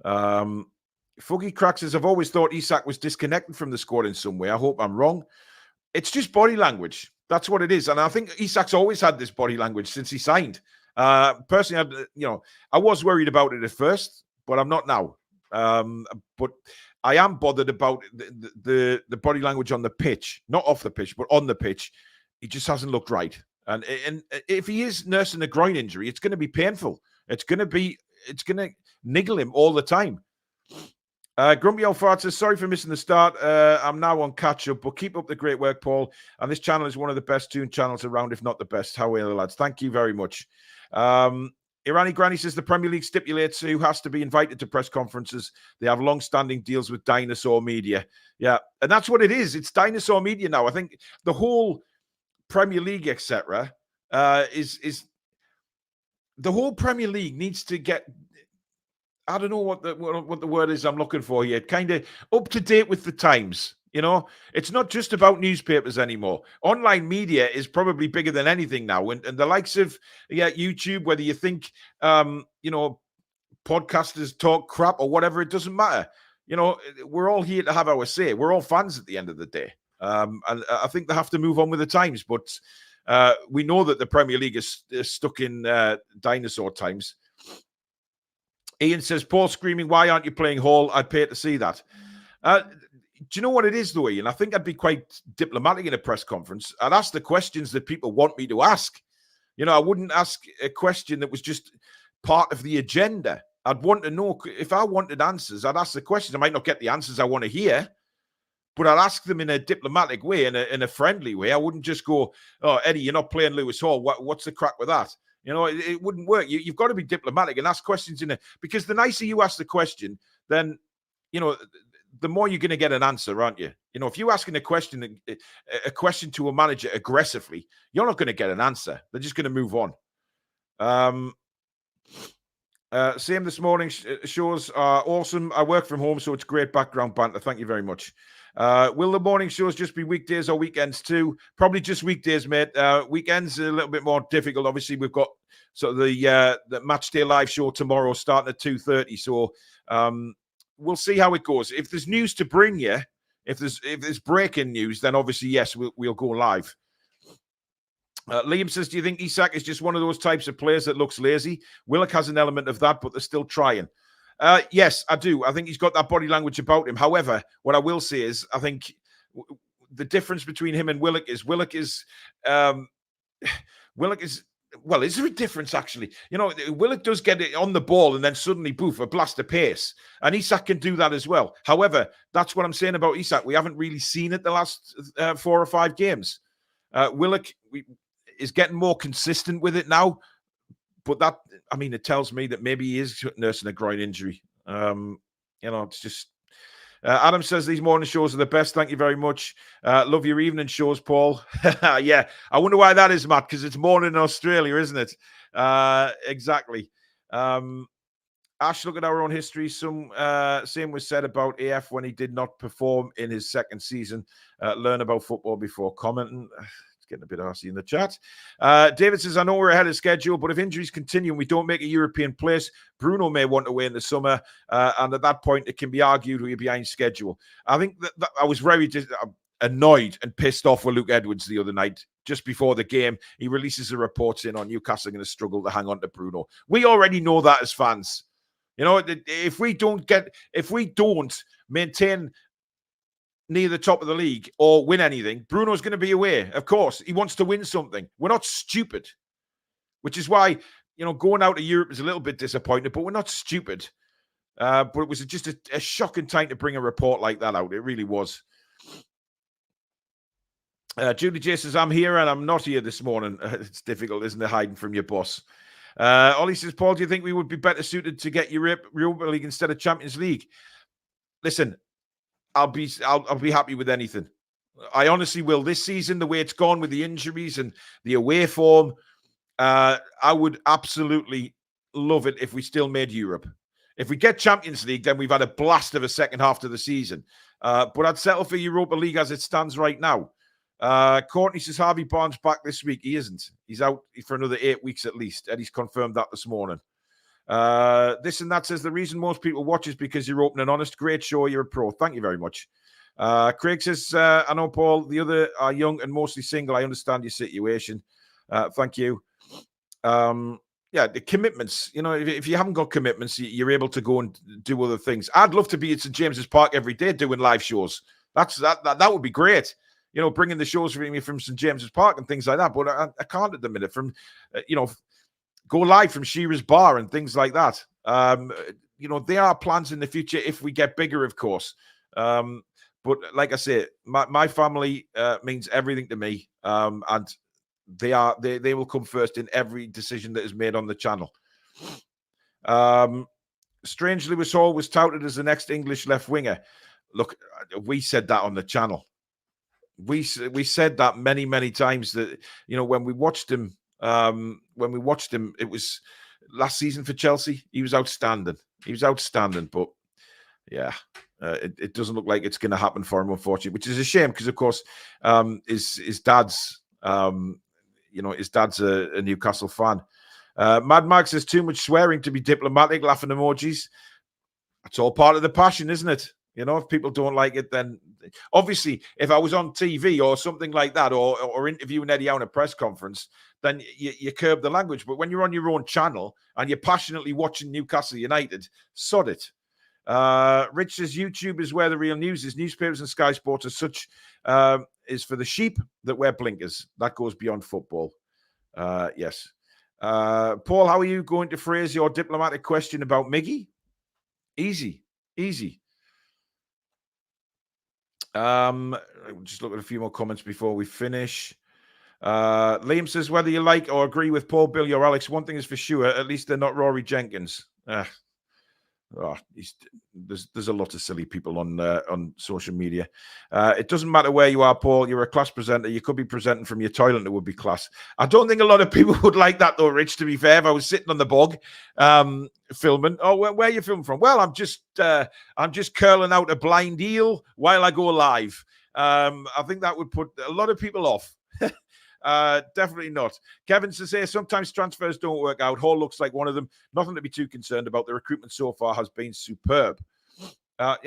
Fuggy Crack says, I've always thought Isak was disconnected from the squad in some way. I hope I'm wrong. It's just body language. That's what it is. And I think Isak's always had this body language since he signed. Personally, I was worried about it at first, but I'm not now. But I am bothered about the body language on the pitch. Not off the pitch, but on the pitch. He just hasn't looked right. And if he is nursing a groin injury, it's going to be painful. It's going to niggle him all the time. Grumpy Old Fart says, sorry for missing the start. I'm now on catch-up, but keep up the great work, Paul. And this channel is one of the best Toon channels around, if not the best. How are you, lads? Thank you very much. Irani Granny says, the Premier League stipulates who has to be invited to press conferences. They have long-standing deals with Dinosaur Media. Yeah, and that's what it is. It's Dinosaur Media now. I think the whole Premier League, etc., is the whole Premier League needs to get, I don't know what the word is I'm looking for here, kind of up to date with the times. You know, it's not just about newspapers anymore. Online media is probably bigger than anything now, and the likes of YouTube, whether you think podcasters talk crap or whatever, it doesn't matter. You know, we're all here to have our say. We're all fans at the end of the day. And I think they have to move on with the times. But we know that the Premier League is stuck in dinosaur times. Ian says, Paul screaming, why aren't you playing Hall? I'd pay to see that. Do you know what it is, though, Ian? I think I'd be quite diplomatic in a press conference. I'd ask the questions that people want me to ask. You know, I wouldn't ask a question that was just part of the agenda. I'd want to know, if I wanted answers, I'd ask the questions. I might not get the answers I want to hear, but I'd ask them in a diplomatic way, in a friendly way. I wouldn't just go, "Oh, Eddie, you're not playing Lewis Hall. What's the crack with that?" It wouldn't work. You've got to be diplomatic and ask questions because the nicer you ask the question, then the more you're going to get an answer, aren't you? If you're asking a question to a manager aggressively, you're not going to get an answer. They're just going to move on. Same this morning. Shows are awesome. I work from home, so it's great background banter. Thank you very much. Will the morning shows just be weekdays or weekends too? Probably just weekdays, mate. Weekends are a little bit more difficult. Obviously, we've got sort of the match day live show tomorrow starting at 2:30. So we'll see how it goes. If there's news to bring you, if there's breaking news, then obviously yes, we'll go live. Liam says, do you think Isak is just one of those types of players that looks lazy? Willock has an element of that, but they're still trying. Yes, I do. I think he's got that body language about him. However, what I will say is I think the difference between him and Willock is well, is there a difference actually? Willock does get it on the ball and then suddenly, poof, a blast of pace. And Isak can do that as well. However, that's what I'm saying about Isak. We haven't really seen it the last 4 or 5 games. Willock is getting more consistent with it now, but it tells me that maybe he is nursing a groin injury. It's just. Adam says these morning shows are the best. Thank you very much. Love your evening shows, Paul. Yeah, I wonder why that is, Matt, because it's morning in Australia, isn't it? Exactly. Ash, look at our own history. Same was said about AF when he did not perform in his second season. Learn about football before commenting. Getting a bit arsey in the chat. David says, I know we're ahead of schedule, but if injuries continue and we don't make a European place, Bruno may want away in the summer. And at that point, it can be argued we're behind schedule. I think that I was very annoyed and pissed off with Luke Edwards the other night. Just before the game, he releases a report saying, Newcastle are going to struggle to hang on to Bruno. We already know that as fans. If we don't maintain near the top of the league or win anything, Bruno's going to be away. Of course, he wants to win something. We're not stupid, which is why, going out of Europe is a little bit disappointing, but we're not stupid. But it was just a shocking time to bring a report like that out. It really was. Julie J says, I'm here and I'm not here this morning. It's difficult, isn't it, hiding from your boss? Ollie says, Paul, do you think we would be better suited to get Europa League instead of Champions League? Listen, I'll be happy with anything. I honestly will. This season, the way it's gone with the injuries and the away form, I would absolutely love it if we still made Europe. If we get Champions League, then we've had a blast of a second half to the season. But I'd settle for Europa League as it stands right now. Courtney says Harvey Barnes back this week. He isn't. He's out for another 8 weeks at least. Eddie's confirmed that this morning. This and that says the reason most people watch is because you're open and honest. Great show. You're a pro. Thank you very much. Craig says, I know, Paul, the other are young and mostly single. I understand your situation. Thank you. The commitments, if you haven't got commitments, you're able to go and do other things. I'd love to be at St. James's Park every day doing live shows. That would be great. Bringing the shows from St. James's Park and things like that. But I can't at the minute go live from Shearer's Bar and things like that. There are plans in the future if we get bigger, of course. But like I say, my family means everything to me. And they will come first in every decision that is made on the channel. Strangely, Lewis Hall was touted as the next English left winger. Look, we said that on the channel. We said that many, many times that, when we watched him, it was last season for Chelsea. He was outstanding. But yeah, it doesn't look like it's going to happen for him, unfortunately, which is a shame because, of course, his dad's, his dad's a Newcastle fan. Mad Max says too much swearing to be diplomatic, laughing emojis. That's all part of the passion, isn't it? If people don't like it, then obviously, if I was on TV or something like that, or interviewing Eddie Howe in a press conference, then you curb the language. But when you're on your own channel and you're passionately watching Newcastle United, sod it. Rich says YouTube is where the real news is. Newspapers and Sky Sports are such is for the sheep that wear blinkers. That goes beyond football. Yes. Paul, how are you going to phrase your diplomatic question about Miggy? Easy. Just look at a few more comments before we finish. Liam says, whether you like or agree with Paul, Billy, or Alex, one thing is for sure, at least they're not Rory Jenkins. There's a lot of silly people on social media. It doesn't matter where you are, Paul. You're a class presenter. You could be presenting from your toilet. It would be class. I don't think a lot of people would like that, though, Rich, to be fair. If I was sitting on the bog filming. Oh, where are you filming from? Well, I'm just curling out a blind eel while I go live. I think that would put a lot of people off. Definitely not. Kevin says here, sometimes transfers don't work out. Hall looks like one of them. Nothing to be too concerned about. The recruitment so far has been superb. I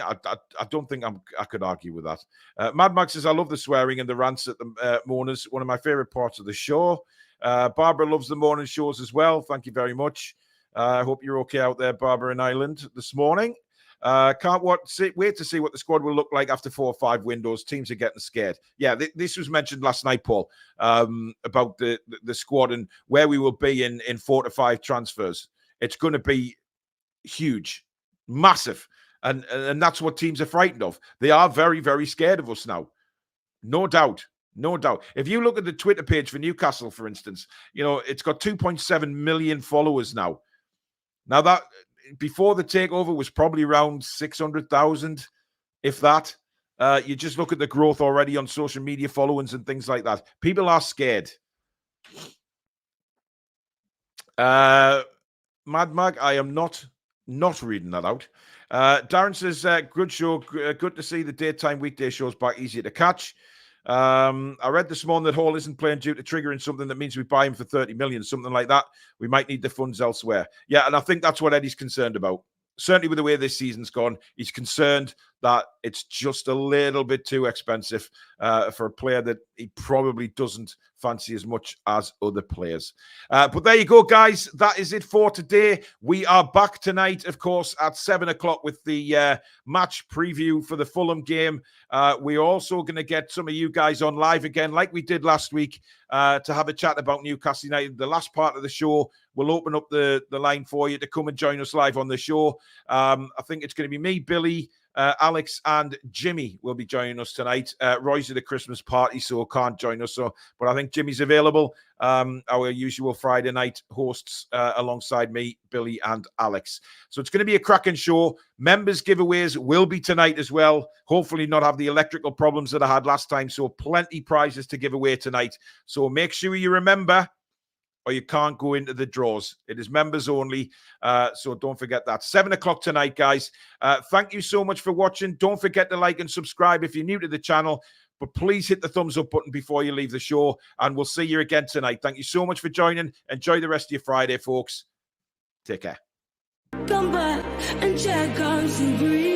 don't think I could argue with that. Mad Max says, I love the swearing and the rants at the mourners. One of my favorite parts of the show. Barbara loves the morning shows as well. Thank you very much. I hope you're okay out there, Barbara in Ireland this morning. Can't wait to see what the squad will look like after 4 or 5 windows. Teams are getting scared. Yeah, this was mentioned last night, Paul, about the squad and where we will be in 4 to 5 transfers. It's going to be huge, massive. And that's what teams are frightened of. They are very, very scared of us now. No doubt. No doubt. If you look at the Twitter page for Newcastle, for instance, it's got 2.7 million followers now. Now that before the takeover was probably around 600,000, if that. You just look at the growth already on social media followings and things like that. People are scared. Mad Mag, I am not reading that out. Darren says, good show. Good to see the daytime weekday shows back, easier to catch. I read this morning that Hall isn't playing due to triggering something that means we buy him for 30 million, something like that. We might need the funds elsewhere. Yeah, and I think that's what Eddie's concerned about. Certainly with the way this season's gone, he's concerned that it's just a little bit too expensive for a player that he probably doesn't fancy as much as other players. But there you go, guys. That is it for today. We are back tonight, of course, at 7 o'clock with the match preview for the Fulham game. We're also going to get some of you guys on live again, like we did last week, to have a chat about Newcastle United. The last part of the show, we'll open up the line for you to come and join us live on the show. I think it's going to be me, Billy, Alex and Jimmy will be joining us tonight. Roy's at a Christmas party, so can't join us. But I think Jimmy's available. Our usual Friday night hosts alongside me, Billy and Alex. So it's going to be a cracking show. Members giveaways will be tonight as well. Hopefully not have the electrical problems that I had last time. So plenty prizes to give away tonight. So make sure you remember, or you can't go into the draws. It is members only, so don't forget that. 7 o'clock tonight, guys. Thank you so much for watching. Don't forget to like and subscribe if you're new to the channel, but please hit the thumbs up button before you leave the show, and we'll see you again tonight. Thank you so much for joining. Enjoy the rest of your Friday, folks. Take care. Come back and check out some green.